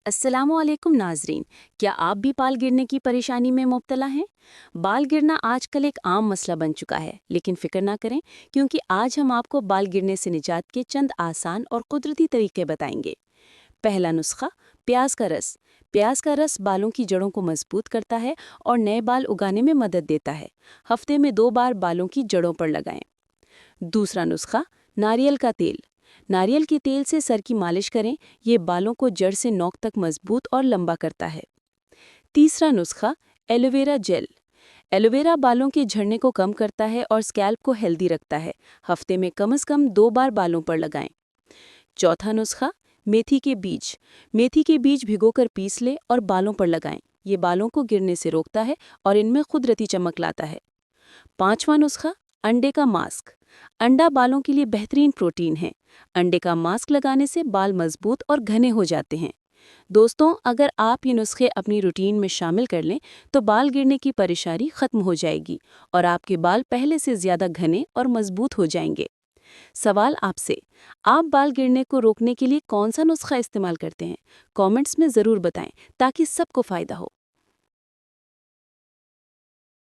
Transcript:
السلام علیکم ناظرین، کیا آپ بھی بال گرنے کی پریشانی میں مبتلا ہیں؟ بال گرنا آج کل ایک عام مسئلہ بن چکا ہے، لیکن فکر نہ کریں کیونکہ آج ہم آپ کو بال گرنے سے نجات کے چند آسان اور قدرتی طریقے بتائیں گے۔ پہلا نسخہ، پیاز کا رس۔ پیاز کا رس بالوں کی جڑوں کو مضبوط کرتا ہے اور نئے بال اگانے میں مدد دیتا ہے۔ ہفتے میں 2 بار بالوں کی جڑوں پر لگائیں۔ دوسرا نسخہ، ناریل کا تیل۔ ناریل کے تیل سے سر کی مالش کریں، یہ بالوں کو جڑ سے نوک تک مضبوط اور لمبا کرتا ہے۔ تیسرا نسخہ، ایلوویرا جیل۔ ایلوویرا بالوں کے جھڑنے کو کم کرتا ہے اور اسکیلپ کو ہیلدی رکھتا ہے۔ ہفتے میں کم از کم 2 بار بالوں پر لگائیں۔ چوتھا نسخہ، میتھی کے بیج۔ میتھی کے بیج بھگو کر پیس لیں اور بالوں پر لگائیں، یہ بالوں کو گرنے سے روکتا ہے اور ان میں قدرتی چمک لاتا ہے۔ پانچواں نسخہ، انڈے کا ماسک۔ انڈا بالوں کے لیے بہترین پروٹین ہے۔ انڈے کا ماسک لگانے سے بال مضبوط اور گھنے ہو جاتے ہیں۔ دوستوں، اگر آپ یہ نسخے اپنی روٹین میں شامل کر لیں تو بال گرنے کی پریشانی ختم ہو جائے گی اور آپ کے بال پہلے سے زیادہ گھنے اور مضبوط ہو جائیں گے۔ سوال آپ سے، آپ بال گرنے کو روکنے کے لیے کون سا نسخہ استعمال کرتے ہیں؟ کامنٹس میں ضرور بتائیں تاکہ سب کو فائدہ ہو۔